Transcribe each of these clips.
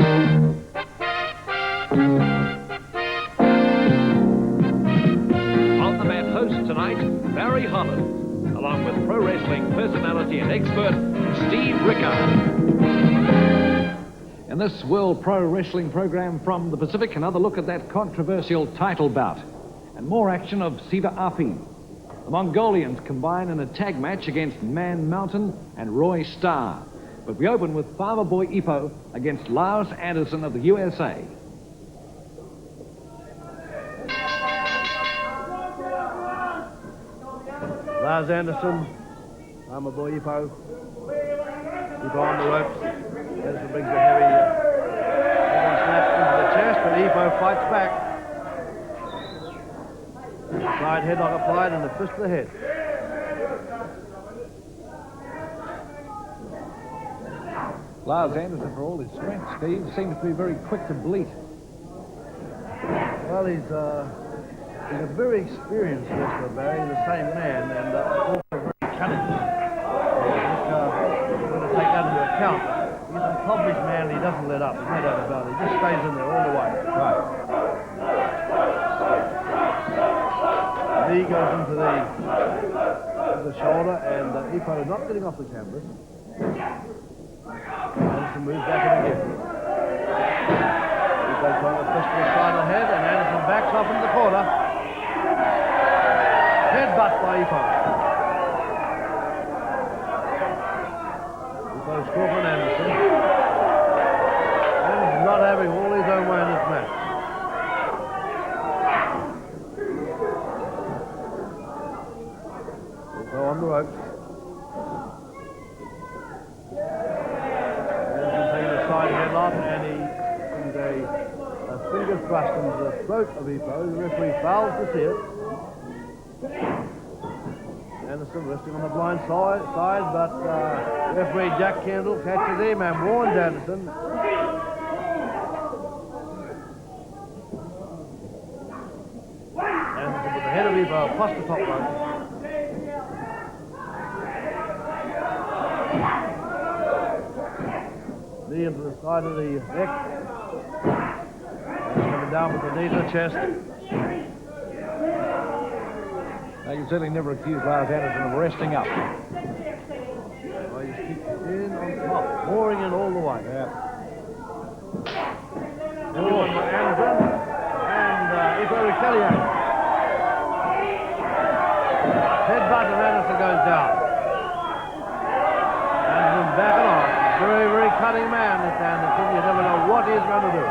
On the mat host tonight, Barry Holland, along with pro wrestling personality and expert, Steve Rickard. In this World Pro Wrestling program from the Pacific, another look at that controversial title bout. And more action of Siva Api. The Mongolians combine in a tag match against Man Mountain and Roy Starr. But we open with Farmer Boy Ipo against Lars Anderson of the USA. Lars Anderson, Farmer Boy Ipo. Ipo on the ropes. Anderson brings a heavy snap into the chest, but Ipo fights back. Side headlock applied and a fist to the head. Lars Anderson, for all his strength, Steve, seems to be very quick to bleat. Well, he's a very experienced wrestler, Barry, the same man, and also very cunning. We're going to take that into account. He's an accomplished man, and he doesn't let up. There's no doubt about it. He just stays in there all the way. Right. Knee goes into the shoulder, and Ipo not getting off the canvas. Anderson moves back in again. Ipo trying to fist to the side of the head, and Anderson backs off into the corner. Headbutt by Ipo. Ipo scorpion Anderson. Anderson not having all his own way in this match. Ipo on the ropes. Side headlock, and he brings a finger thrust into the throat of Ipo. The referee fouls to see it. Anderson resting on the blind side, but referee Jack Kendall catches him and warns Anderson. Anderson with the head of Ipo across the top rope. Knee into the side of the neck. And coming down with the knee to the chest. Now, you certainly never accuse Lars Anderson of resting up. Well, he keeps in on top, pouring in all the way. Yeah. Everyone by Anderson. And Ipo retaliates. Headbutt and Anderson goes down. Anderson backing off. Very, very cunning man, this Anderson. You never know what he's going to do.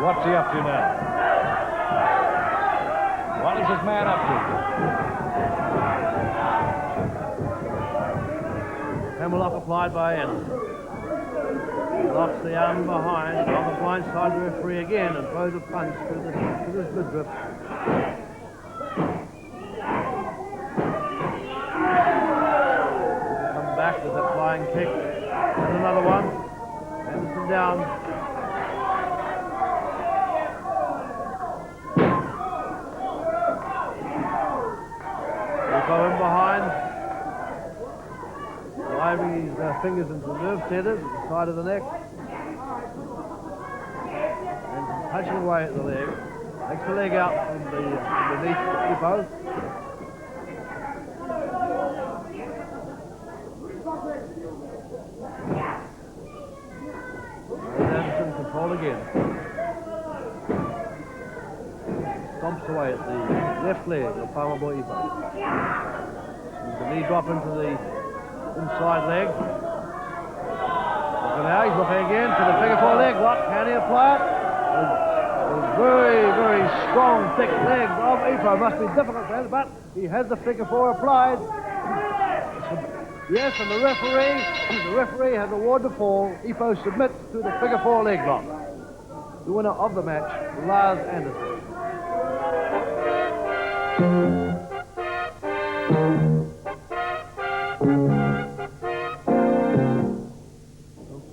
What's he up to now? What is this man up to? Hammerlock applied by Anderson. He locks the arm behind on the blind side of the referee again and throws a punch to the midriff. Come back with a flying kick. And another one. Anderson down. Ipo in behind. Driving his fingers into the nerve centers at the side of the neck. And punching away at the leg. Takes the leg out from beneath Ipo. And Anderson control again. Stomps away at the left leg of Farmer Boy Ipo. The knee drop into the inside leg. Looking now, he's looking again for the figure four leg lock. Can he apply it? The very, very strong, thick legs of Ipo must be difficult for him, but he has the figure four applied. Yes, and the referee has awarded the fall. Ipo submits to the figure four leg lock. The winner of the match, Lars Anderson.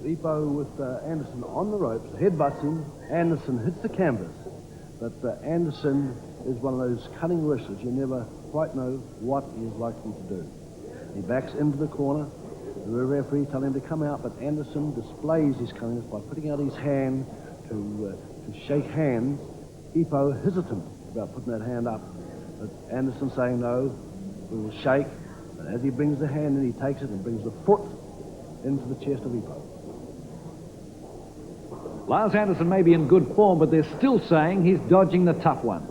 Ipo with Anderson on the ropes, headbutts him. Anderson hits the canvas, but Anderson is one of those cunning wrestlers. You never quite know what he is likely to do. He backs into the corner. The referee tells him to come out, but Anderson displays his cunningness by putting out his hand to shake hands. Ipo hesitant about putting that hand up, but Anderson saying no, we will shake. But as he brings the hand in, he takes it and brings the foot into the chest of Ipo. Lars Anderson may be in good form, but they're still saying he's dodging the tough ones.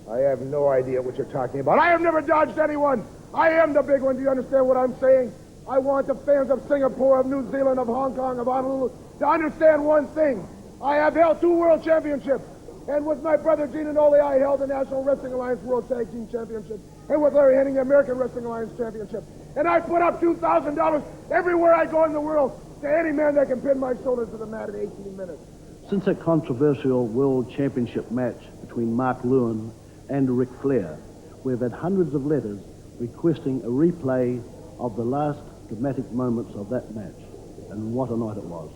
I have no idea what you're talking about. I have never dodged anyone. I am the big one. Do you understand what I'm saying? I want the fans of Singapore, of New Zealand, of Hong Kong, of Honolulu to understand one thing. I have held 2 world championships. And with my brother Gene and Ole, I held the National Wrestling Alliance World Tag Team Championship. And with Larry Henning, the American Wrestling Alliance Championship. And I put up $2,000 everywhere I go in the world to any man that can pin my shoulders to the mat in 18 minutes. Since a controversial World Championship match between Mark Lewin and Ric Flair, we've had hundreds of letters requesting a replay of the last dramatic moments of that match. And what a night it was.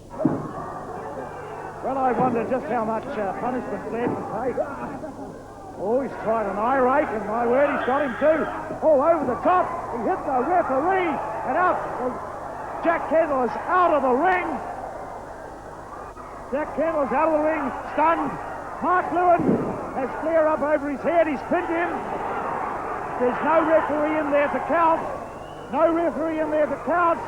Well, I wonder just how much punishment Flair can take. Oh, he's tried an eye rake, and my word, he's got him too. All over the top, he hit the referee, and out. Jack Kendall is out of the ring. Jack Kendall's out of the ring, stunned. Mark Lewin has Flair up over his head. He's pinned him. There's no referee in there to count. No referee in there to count.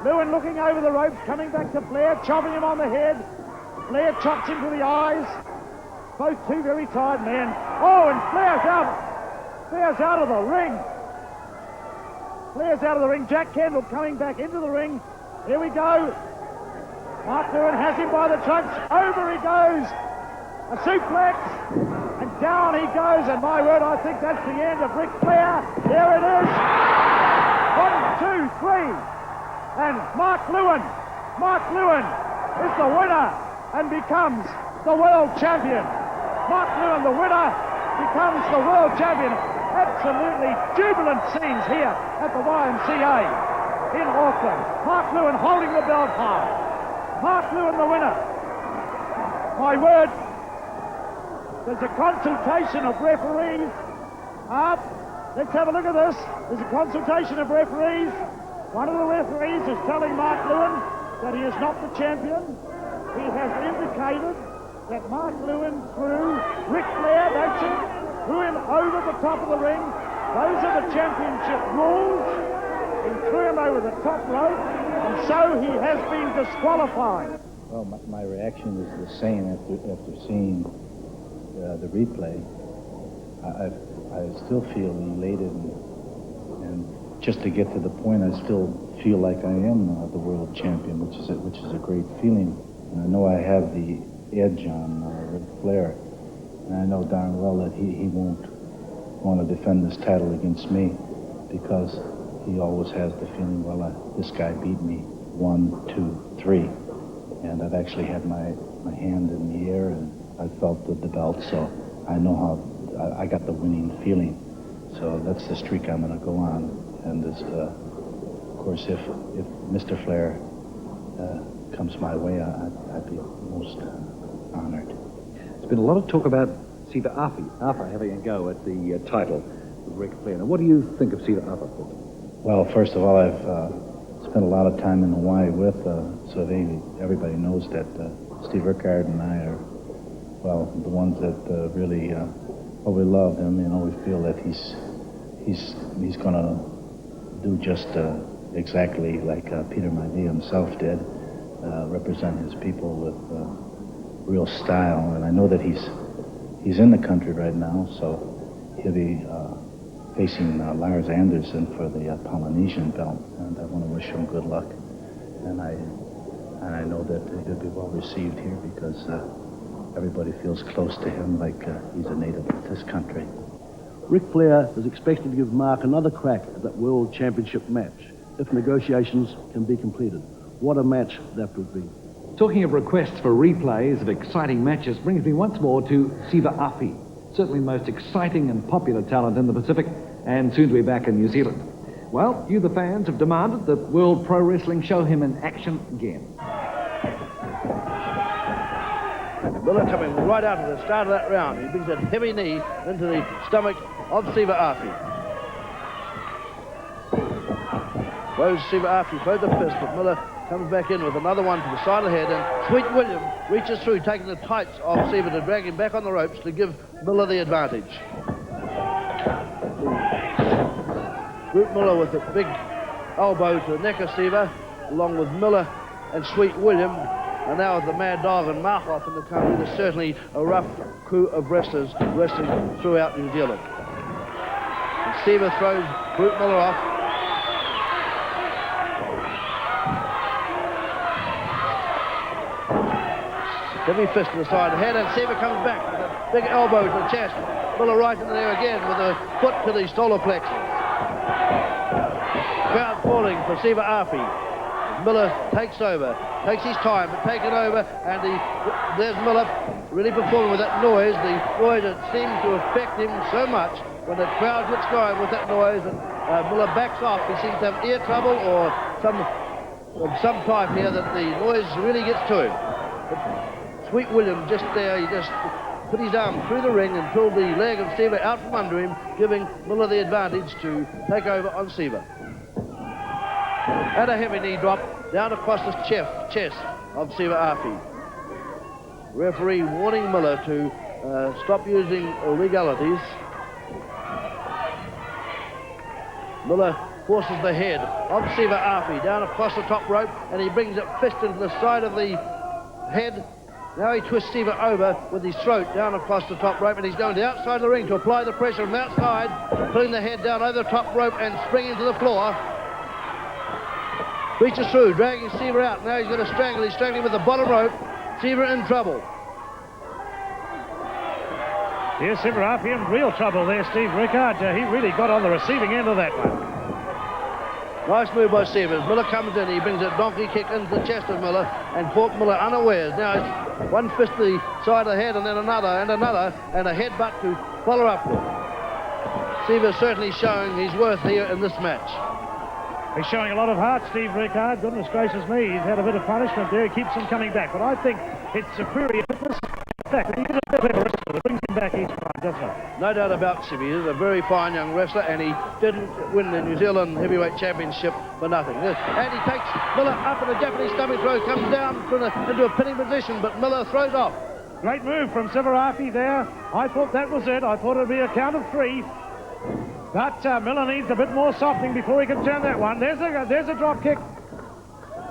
Lewin looking over the ropes, coming back to Flair, chopping him on the head. Flair chops him to the eyes. Both two very tired men. Oh, and Flair's out. Flair's out of the ring. Flair's out of the ring. Jack Kendall coming back into the ring. Here we go. Mark Lewin has him by the trunks. Over he goes. A suplex. And down he goes. And my word, I think that's the end of Ric Flair. There it is. 1, 2, 3. And Mark Lewin is the winner and becomes the world champion. Mark Lewin, the winner, becomes the world champion. Absolutely jubilant scenes here at the YMCA in Auckland. Mark Lewin holding the belt high. Mark Lewin, the winner. My word, there's a consultation of referees. Let's have a look at this. There's a consultation of referees. One of the referees is telling Mark Lewin that he is not the champion. He has indicated that Mark Lewin threw Ric Flair, that's it, threw him over the top of the ring. Those are the championship rules. He threw him over the top rope, and so he has been disqualified. Well, my reaction is the same after seeing the replay. I still feel elated and just to get to the point, I still feel like I am the world champion, which is a great feeling. And I know I have the edge on Ric Flair, and I know darn well that he won't want to defend this title against me because he always has the feeling, well, this guy beat me 1, 2, 3, and I've actually had my hand in the air and I felt the belt, so I know how I got the winning feeling. So that's the streak I'm going to go on. And this, of course, if Mr. Flair comes my way, I'd be most honored. There's been a lot of talk about Siva Arthur having a go at the title with Ric Flair. Now, what do you think of Siva Arthur? Well, first of all, I've spent a lot of time in Hawaii with so everybody knows that Steve Rickard and I are, well, the ones that really, we love him. You know, we feel that he's going to do just exactly like Peter Maivia himself did, represent his people with real style. And I know that he's in the country right now, so he'll be facing Lars Anderson for the Polynesian belt, and I want to wish him good luck. And I know that he'll be well received here because everybody feels close to him like he's a native of this country. Ric Flair is expected to give Mark another crack at that World Championship match if negotiations can be completed. What a match that would be. Talking of requests for replays of exciting matches brings me once more to Siva Afi, certainly the most exciting and popular talent in the Pacific and soon to be back in New Zealand. Well, you the fans have demanded that World Pro Wrestling show him in action again. Miller coming right out at the start of that round. He brings that heavy knee into the stomach of Siva Afi. Throws Siva Afi, throws the fist, but Miller comes back in with another one to the side of the head, and Sweet William reaches through, taking the tights off Siva to drag him back on the ropes to give Miller the advantage. Brute Miller with a big elbow to the neck of Siva, along with Miller and Sweet William, and now with the Mad Dog and Markoff in the country. There's certainly a rough crew of wrestlers wrestling throughout New Zealand. And Siva throws Brute Miller off. Heavy fist to the side of the head, and Siva comes back with a big elbow to the chest. Miller right in there again with a foot to the solar plexus. Crowd falling for Siva Afi. Miller takes over, takes his time, but taking over, and there's Miller really performing with that noise. The noise that seems to affect him so much when the crowd gets going with that noise, and Miller backs off. He seems to have ear trouble or some type here that the noise really gets to him. But Sweet William just there, he just put his arm through the ring and pulled the leg of Siva out from under him, giving Miller the advantage to take over on Siva. And a heavy knee drop down across the chest of Siva Afi. Referee warning Miller to stop using illegalities. Miller forces the head of Siva Afi down across the top rope, and he brings that fist into the side of the head. Now he twists Siva over with his throat down across the top rope, and he's going to the outside of the ring to apply the pressure from outside, putting the head down over the top rope and springing to the floor. Reaches through, dragging Siva out. Now he's going to strangle. He's strangling with the bottom rope. Siva in trouble. Here's Siva Afi in real trouble there, Steve Rickard. He really got on the receiving end of that one. Nice move by Siva. Miller comes in. He brings a donkey kick into the chest of Miller and caught Miller unawares. Now it's one fist to the side of the head, and then another, and a headbutt to follow up with. Siva certainly showing his worth here in this match. He's showing a lot of heart, Steve Rickard. Goodness gracious me, he's had a bit of punishment there. He keeps him coming back. But I think it's superior fitness. In fact, he is a clever wrestler that brings him back each time, doesn't it? No doubt about Siva. He's a very fine young wrestler, and he didn't win the New Zealand Heavyweight Championship for nothing. And he takes Miller up in a Japanese stomach throw, comes down into a pinning position, but Miller throws off. Great move from Siva Afi there. I thought that was it. I thought it would be a count of 3. But Miller needs a bit more softening before he can turn that one. There's a drop kick.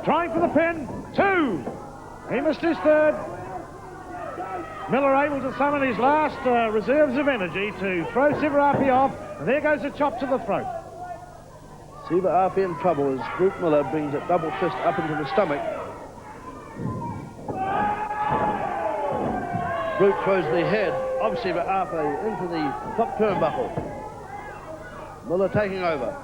Trying for the pin. 2. He missed his 3rd. Miller able to summon his last reserves of energy to throw Siva Afi off. And there goes a chop to the throat. Siva Afi in trouble as Brute Miller brings a double fist up into the stomach. Brute throws the head of Siva Afi into the top turnbuckle. Miller taking over.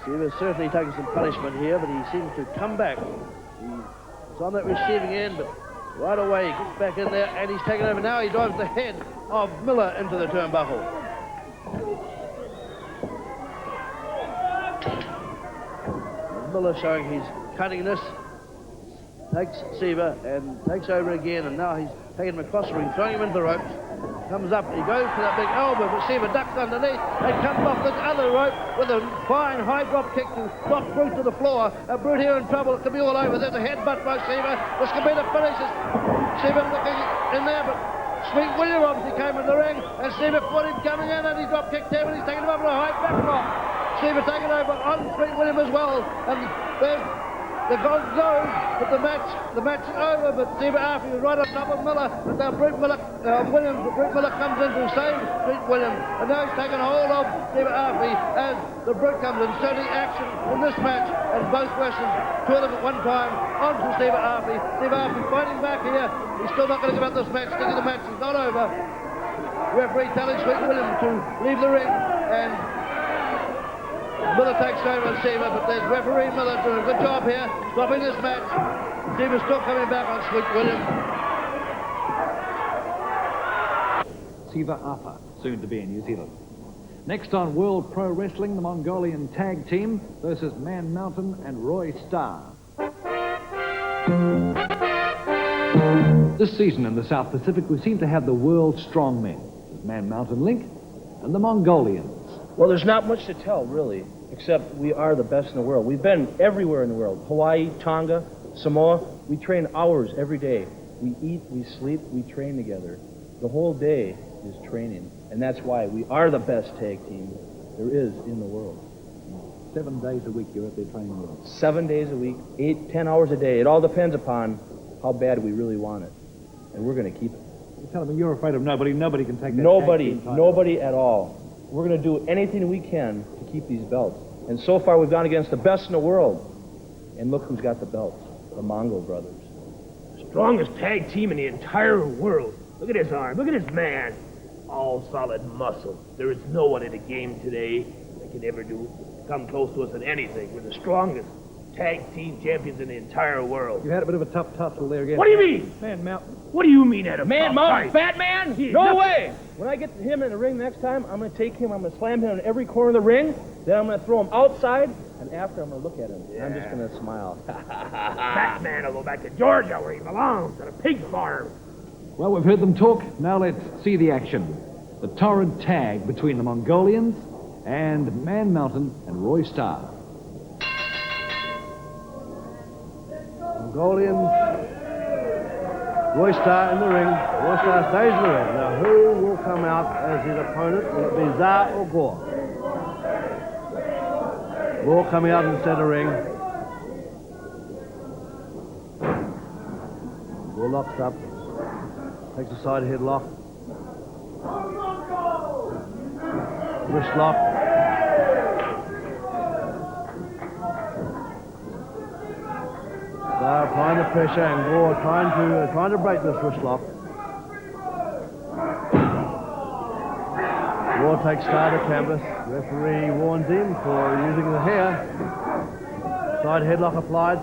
Siva's certainly taking some punishment here, but he seems to come back. He's on that receiving end, but right away he gets back in there and he's taken over. Now he drives the head of Miller into the turnbuckle. Miller showing his cunningness. Takes Siva and takes over again, and now he's taking him across the ring, throwing him into the ropes. Comes up, he goes for that big elbow, but Siva ducks underneath and comes off the other rope with a fine high drop kick to knock Brute to the floor. Brute here in trouble. It could be all over. There's a headbutt by Siva. This could be the finish. Siva looking in there, but Sweet William obviously came in the ring, and Siva caught him coming in, and he drop kicked him, and he's taking him over a high back drop. Siva taking over on Sweet William as well, and there's the goal goes, but the match is over, but Siva Afi was right on top of Miller, and now Brute Miller comes in to save Sweet William, and now he's taken hold of Siva Afi as the Brute comes in. Certainly action in this match, and both wrestlers, 2 of them at one time, onto Siva Afi. Siva Afi fighting back here. He's still not going to give up this match, thinking the match is not over. Referee telling Sweet William to leave the ring, and Miller takes over on Siva, but there's referee Miller doing a good job here, stopping this match. Siva's still coming back on Sweet William. Siva Afi, soon to be in New Zealand. Next on World Pro Wrestling, the Mongolian tag team versus Man Mountain and Roy Starr. This season in the South Pacific, we seem to have the world's strongmen, the Man Mountain Link and the Mongolians. Well, there's not much to tell, really, except we are the best in the world. We've been everywhere in the world. Hawaii, Tonga, Samoa. We train hours every day. We eat, we sleep, we train together. The whole day is training, and that's why we are the best tag team there is in the world. 7 days a week you're at their training room. 7 days a week, 8, 10 hours a day. It all depends upon how bad we really want it, and we're going to keep it. You're telling me you're afraid of nobody? Nobody can take that Nobody, tag team title. nobody at all. We're going to do anything we can to keep these belts. And so far, we've gone against the best in the world. And look who's got the belts, the Mongol brothers. Strongest tag team in the entire world. Look at his arm. Look at his man. All solid muscle. There is no one in the game today that can ever come close to us in anything. We're the strongest tag team champions in the entire world. You had a bit of a tough tussle there again. What do you mean? Man Mountain. What do you mean at a Man, tough Mountain, fight? fat man? He- No nothing. way! When I get him in the ring next time, I'm going to take him, I'm going to slam him in every corner of the ring, then I'm going to throw him outside, and after I'm going to look at him, and I'm just going to smile. That man will go back to Georgia where he belongs, at a pig farm. Well, we've heard them talk. Now let's see the action. The torrid tag between the Mongolians and Man Mountain and Roy Starr. Mongolians. Roy Starr in the ring. Roy Starr stays in the ring. Now, who will come out as his opponent? Will it be Tsar or Gore? Gore coming out in the center ring. Gore locks up. Takes a side headlock. Wrist lock. Applying the pressure, and Gore trying to break this wrist lock. Gore takes Starr to canvas. Referee warns him for using the hair. Side headlock applied.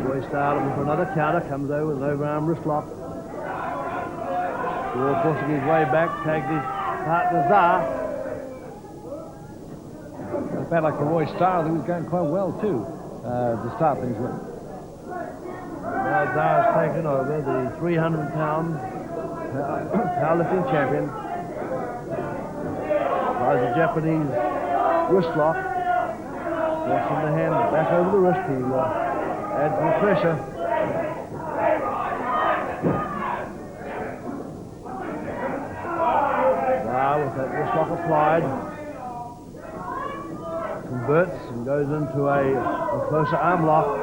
Roy Starr looking for another counter, comes over with an overarm wrist lock. Gore forcing his way back, tagged his partner Tsar. It felt like for Roy Starr, he was going quite well too to start things with. Now Tsar has taken over, the 300-pound powerlifting champion. Tries a Japanese wrist lock. Forcing the hand back over the wrist. He adds the pressure. Tsar with that wrist lock applied. Converts and goes into a closer arm lock.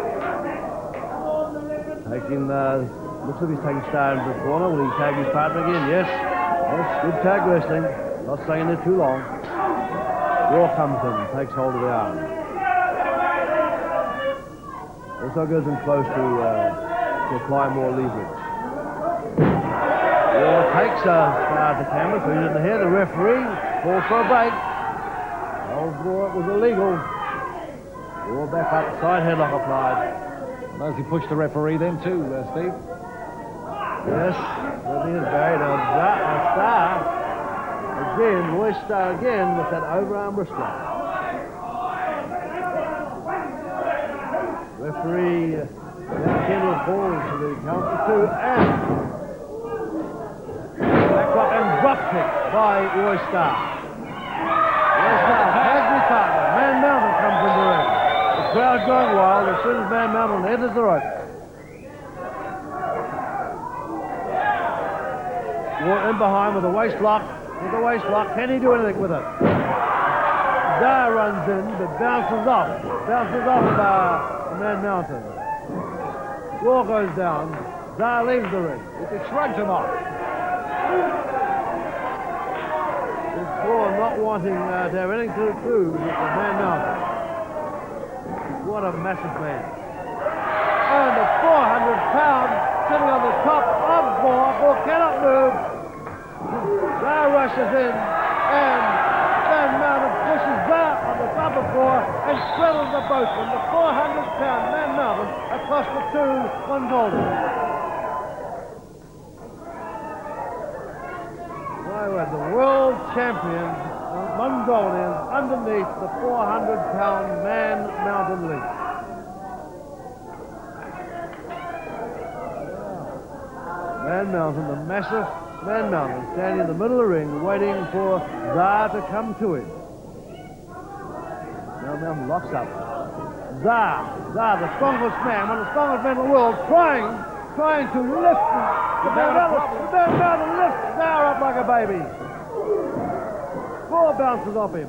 Taking, looks like he's taking Starr into the corner. Will he tag his partner again? Yes. Yes, good tag wrestling. Not staying there too long. Gore comes in, takes hold of the arm. Also goes in close to apply more leverage. Gore takes Starr to canvas, so he's in the hair. The referee calls for a break. Gore, it was illegal. Gore back up, side headlock applied. Well, as he pushed the referee then too, Steve. Yes, everything is buried on Starr. Again, Roy Starr again with that overarm wrist lock. Referee Kendall falls to the count for two and back lock and drop kick by Roy Starr. Has his partner. Man Mountain comes into the ring. The crowd going wild as soon as Man Mountain enters the rope. Gore in behind with a waist lock. With a waist lock. Can he do anything with it? Tsar runs in, but bounces off. Bounces off Man Mountain. Gore goes down. Tsar leaves the ring. It shrugged him off. Gore not wanting to have anything to do with the Man Mountain. What a massive man. And the 400-pound sitting on the top of Gore. Gore cannot move. Tsar rushes in, and Man Mountain pushes Tsar on the top of Gore and straddles the boatman. The 400-pound Man Mountain across the two Mongolians. The world champion Mongolians underneath the 400-pound Man Mountain Link. Man Mountain, the massive Man Mountain, standing in the middle of the ring, waiting for Zar to come to him. Man Mountain locks up. Zar, the strongest man, one of the strongest men in the world, trying to lift the Man Mountain lifts Zar up like a baby. 4 bounces off him.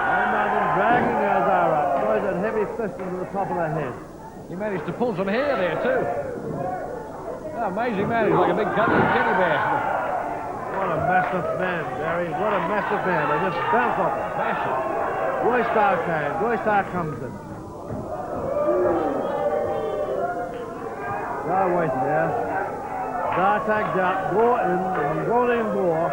Man Mountain dragging Zar up, throws that heavy fist into the top of the head. He managed to pull some hair there, too. Oh, amazing man. He's like a big cuddly teddy bear. What a massive man, Barry. What a massive man. They just bounce off him. Massive. Roy Starr came. Roy Starr comes in. Zar waiting there. Zar tagged out. Gore in. Mongolian Gore.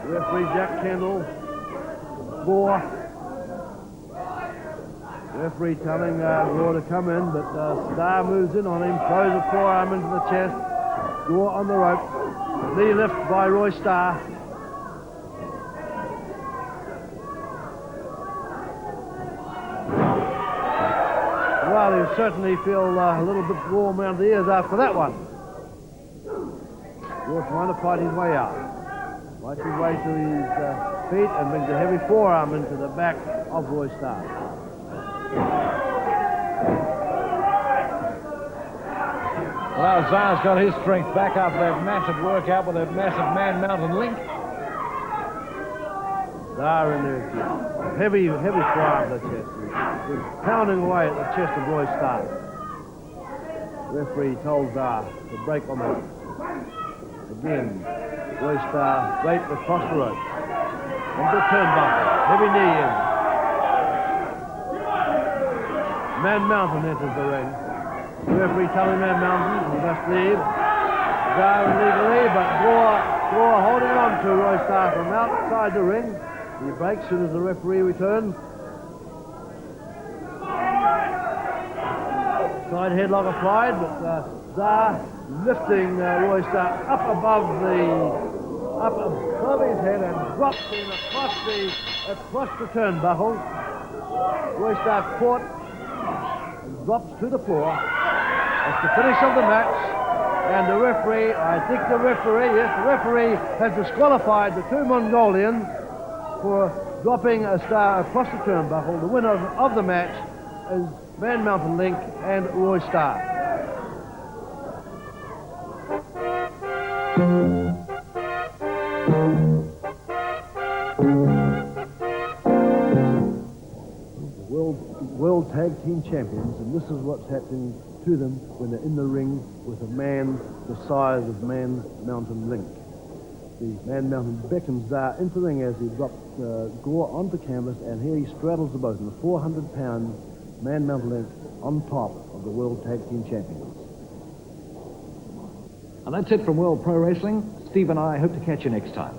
Referee Jack Kendall. Gore. Referee telling Gore to come in, but Starr moves in on him, throws a forearm into the chest. Gore on the rope. Knee lift by Roy Starr. Well, he'll certainly feel a little bit warm around the ears after that one. Gore trying to fight his way out. Fights his way to his feet and brings a heavy forearm into the back of Roy Starr. Well, Zar's got his strength back after that massive workout with that massive Man Mountain link. Zar in there again. Heavy forearm to the chest. He's pounding away at the chest of Roy Starr. The referee told Zar to break on that. Again, Roy Starr raped across the rope. Into the turnbuckle. Heavy knee in. Man Mountain enters the ring. The referee telling Man Mountain he must leave. Zar illegally, but Gore holding on to Roy Starr from outside the ring. He breaks as soon as the referee returns. Side headlock applied, but Zar lifting Roy Starr up above his head and drops him across the turnbuckle. Roy Starr caught and drops to the floor. That's the finish of the match. And the referee has disqualified the 2 Mongolians for dropping a Star across the turnbuckle. The winner of the match is Man Mountain Link and Roy Starr. World Tag Team Champions, and this is what's happening to them when they're in the ring with a man the size of Man Mountain Link. The Man Mountain beckons Zar into the ring as he drops Gore onto canvas, and here he straddles the both, and the 400-pound Man Mountain Link on top of the World Tag Team Champions. And that's it from World Pro Wrestling. Steve and I hope to catch you next time.